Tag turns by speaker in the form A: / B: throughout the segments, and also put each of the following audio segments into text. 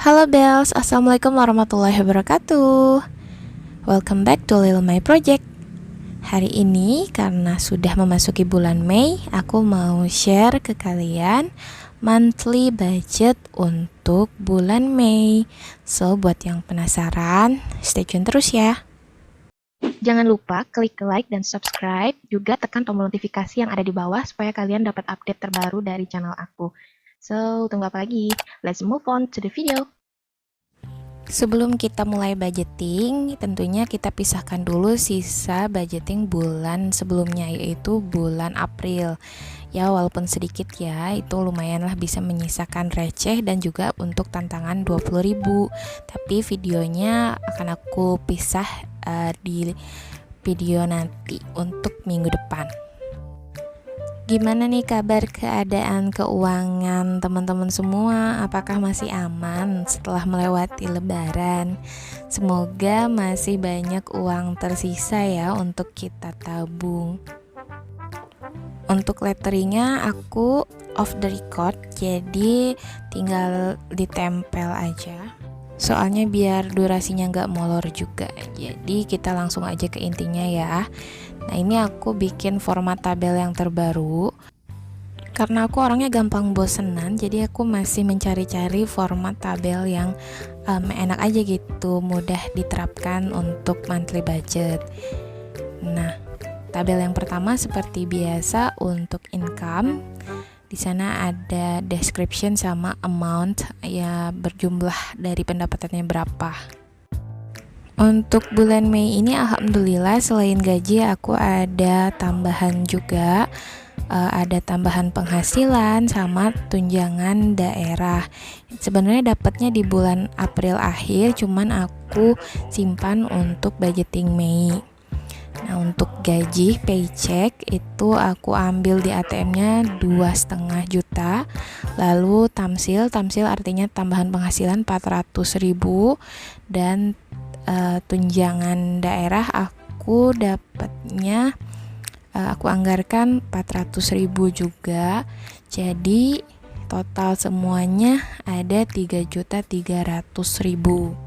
A: Halo Bells, Assalamualaikum warahmatullahi wabarakatuh. Welcome back to Little My Project. Hari ini karena sudah memasuki bulan Mei, aku mau share ke kalian monthly budget untuk bulan Mei. So buat yang penasaran, stay tune terus ya. Jangan lupa klik like dan subscribe, juga tekan tombol notifikasi yang ada di bawah supaya kalian dapat update terbaru dari channel aku. So, tunggu apa lagi? Let's move on to the video. Sebelum kita mulai budgeting, tentunya kita pisahkan dulu sisa budgeting bulan sebelumnya, yaitu bulan April. Ya, walaupun sedikit ya, itu lumayanlah bisa menyisakan receh dan juga untuk tantangan 20.000. Tapi videonya akan aku pisah di video nanti untuk minggu depan. Gimana nih kabar keadaan keuangan teman-teman semua? Apakah masih aman setelah melewati lebaran? Semoga masih banyak uang tersisa ya untuk kita tabung. Untuk letteringnya aku off the record, jadi tinggal ditempel aja. Soalnya biar durasinya nggak molor juga. Jadi kita langsung aja ke intinya ya. Nah, ini aku bikin format tabel yang terbaru. Karena aku orangnya gampang bosenan, jadi aku masih mencari-cari format tabel yang enak aja gitu, mudah diterapkan untuk monthly budget. Nah, tabel yang pertama seperti biasa untuk income. Di sana ada description sama amount ya, berjumlah dari pendapatannya berapa. Untuk bulan Mei ini alhamdulillah selain gaji aku ada tambahan juga, ada tambahan penghasilan sama tunjangan daerah. Sebenarnya dapatnya di bulan April akhir, cuman aku simpan untuk budgeting Mei. Nah, untuk gaji paycheck itu aku ambil di ATM-nya 2,5 juta. Lalu tamsil artinya tambahan penghasilan 400.000, dan tunjangan daerah aku dapatnya aku anggarkan 400.000 juga. Jadi total semuanya ada 3.300.000.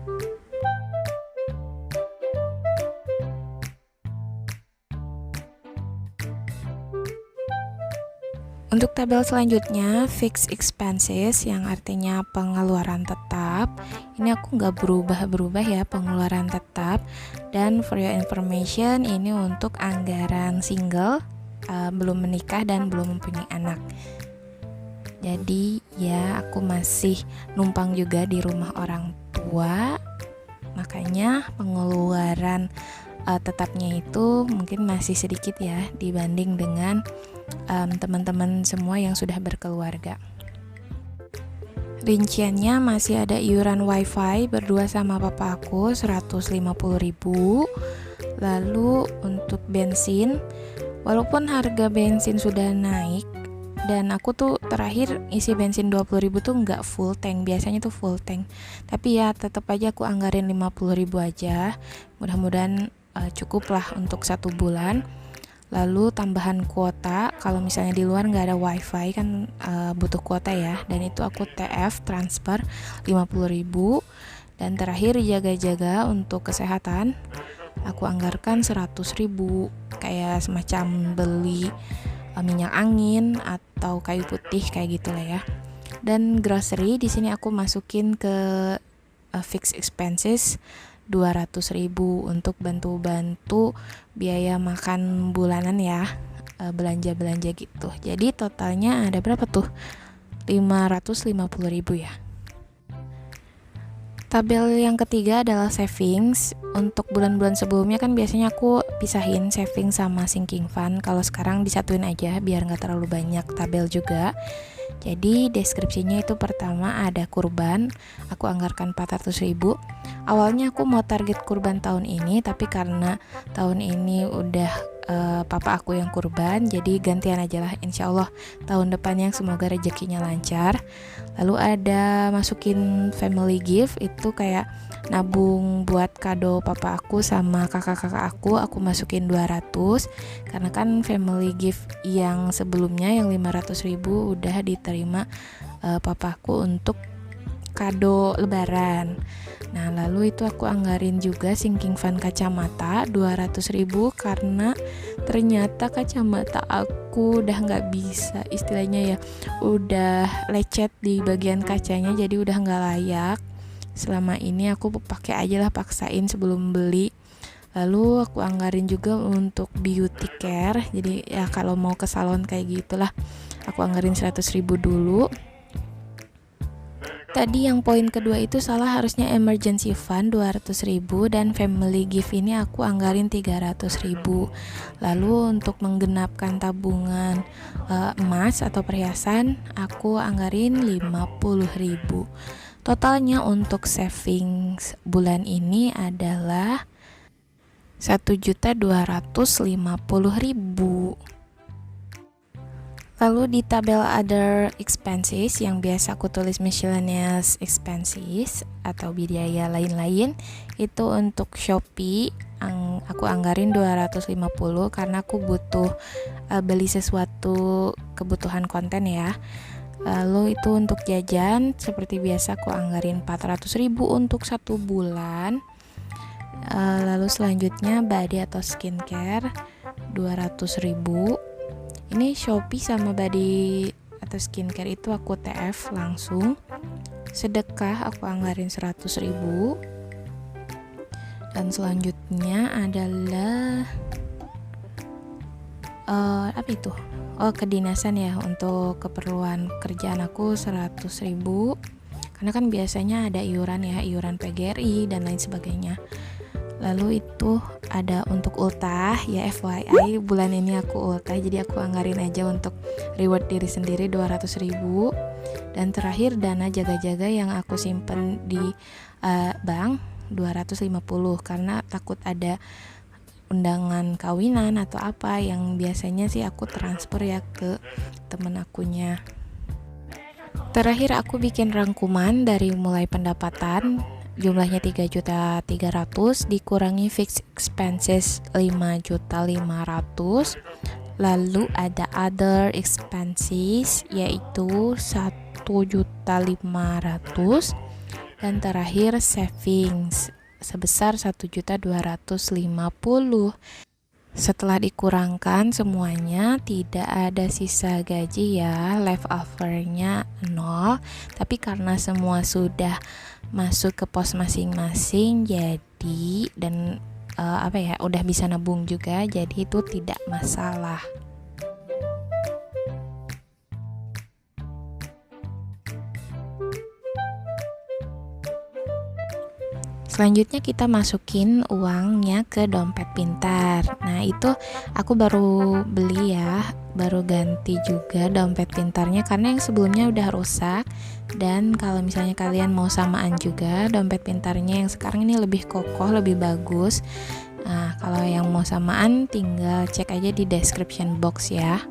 A: Untuk tabel selanjutnya, fixed expenses, yang artinya pengeluaran tetap. Ini aku nggak berubah-berubah ya, pengeluaran tetap. Dan for your information, ini untuk anggaran single, belum menikah dan belum mempunyai anak. Jadi ya, aku masih numpang juga di rumah orang tua, makanya pengeluaran tetapnya itu mungkin masih sedikit ya dibanding dengan teman-teman semua yang sudah berkeluarga. Rinciannya masih ada iuran wifi berdua sama papa aku 150.000. Lalu untuk bensin, walaupun harga bensin sudah naik, dan aku tuh terakhir isi bensin 20.000 tuh nggak full tank, biasanya tuh full tank, tapi ya tetap aja aku anggarin 50.000 aja, mudah-mudahan cukup lah untuk 1 bulan. Lalu tambahan kuota, kalau misalnya di luar nggak ada wifi kan butuh kuota ya, dan itu aku TF transfer 50.000. Dan terakhir jaga-jaga untuk kesehatan, aku anggarkan 100.000, kayak semacam beli minyak angin atau kayu putih kayak gitulah ya. Dan grocery di sini aku masukin ke fixed expenses 200.000 untuk bantu-bantu biaya makan bulanan ya, belanja-belanja gitu. Jadi totalnya ada berapa tuh? 550.000 ya. Tabel yang ketiga adalah savings. Untuk bulan-bulan sebelumnya kan biasanya aku pisahin saving sama sinking fund. Kalau sekarang disatuin aja biar nggak terlalu banyak tabel juga. Jadi deskripsinya itu pertama ada kurban, aku anggarkan 400.000. Awalnya aku mau target kurban tahun ini, tapi karena tahun ini udah papa aku yang kurban, jadi gantian aja lah, insya Allah tahun depan yang semoga rezekinya lancar. Lalu ada masukin family gift, itu kayak nabung buat kado papa aku sama kakak-kakak aku masukin 200, karena kan family gift yang sebelumnya yang 500.000 udah diterima papaku untuk kado lebaran. Nah, lalu itu aku anggarin juga sinking fan kacamata 200.000 karena ternyata kacamata aku udah nggak bisa, istilahnya ya udah lecet di bagian kacanya, jadi udah nggak layak. Selama ini aku pakai aja lah, paksain sebelum beli. Lalu aku anggarin juga untuk beauty care, jadi ya kalau mau ke salon kayak gitulah aku anggarin 100.000 dulu. Tadi yang poin kedua itu salah, harusnya emergency fund 200.000 dan family gift ini aku anggarin 300.000. Lalu untuk menggenapkan tabungan emas atau perhiasan aku anggarin 50.000. Totalnya untuk savings bulan ini adalah 1.250.000. Lalu di tabel other expenses yang biasa aku tulis miscellaneous expenses atau biaya lain-lain, itu untuk Shopee aku anggarin 250 karena aku butuh beli sesuatu kebutuhan konten ya. Lalu itu untuk jajan seperti biasa aku anggarin 400.000 untuk 1 bulan. Lalu selanjutnya body atau skincare 200.000. Ini Shopee sama body atau skincare itu aku TF langsung. Sedekah aku anggarin 100.000. Dan selanjutnya adalah apa itu? Kedinasan ya, untuk keperluan kerjaan aku 100.000. Karena kan biasanya ada iuran ya, iuran PGRI dan lain sebagainya. Lalu itu ada untuk ultah ya, FYI bulan ini aku ultah, jadi aku anggarin aja untuk reward diri sendiri 200.000. Dan terakhir dana jaga-jaga yang aku simpen di bank 250 karena takut ada undangan kawinan atau apa yang biasanya sih aku transfer ya ke temen akunya. Terakhir aku bikin rangkuman dari mulai pendapatan jumlahnya 3.300.000 dikurangi fixed expenses 5.500.000, lalu ada other expenses yaitu 1.500.000, dan terakhir savings sebesar 1.250.000. Setelah dikurangkan semuanya tidak ada sisa gaji ya, leftovernya 0. Tapi karena semua sudah masuk ke pos masing-masing jadi dan udah bisa nabung juga, jadi itu tidak masalah. Selanjutnya kita masukin uangnya ke dompet pintar. Nah itu aku baru beli ya, baru ganti juga dompet pintarnya karena yang sebelumnya udah rusak. Dan kalau misalnya kalian mau samaan juga, dompet pintarnya yang sekarang ini lebih kokoh, lebih bagus. Nah kalau yang mau samaan tinggal cek aja di description box ya.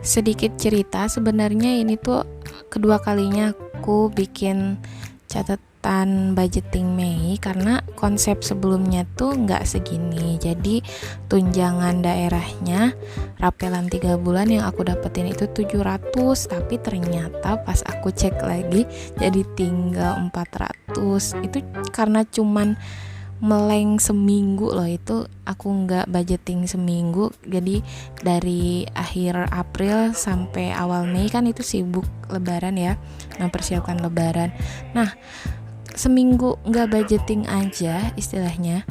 A: Sedikit cerita, sebenarnya ini tuh kedua kalinya aku bikin catatan budgeting Mei karena konsep sebelumnya tuh nggak segini. Jadi tunjangan daerahnya rapelan 3 bulan yang aku dapetin itu 700, tapi ternyata pas aku cek lagi jadi tinggal 400. Itu karena cuman meleng seminggu loh, itu aku nggak budgeting seminggu. Jadi dari akhir April sampai awal Mei kan itu sibuk lebaran ya, mempersiapkan lebaran. Nah seminggu nggak budgeting aja istilahnya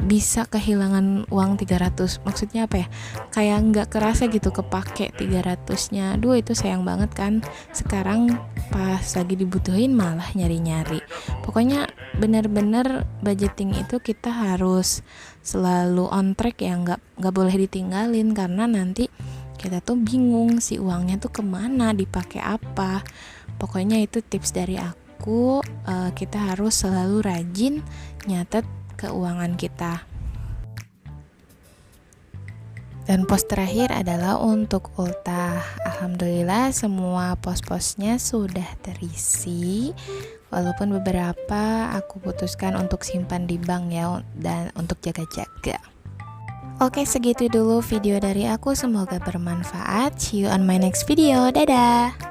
A: bisa kehilangan uang 300. Maksudnya apa ya, kayak nggak kerasa gitu kepake 300-nya. Duh itu sayang banget kan. Sekarang pas lagi dibutuhin malah nyari-nyari. Pokoknya bener-bener budgeting itu kita harus selalu on track ya, nggak boleh ditinggalin karena nanti kita tuh bingung si uangnya tuh kemana, dipakai apa. Pokoknya itu tips dari aku. Kita harus selalu rajin nyatet keuangan kita. Dan pos terakhir adalah untuk ultah. Alhamdulillah semua pos-posnya sudah terisi. Walaupun beberapa aku putuskan untuk simpan di bank ya, dan untuk jaga-jaga. Oke, segitu dulu video dari aku. Semoga bermanfaat. See you on my next video. Dadah.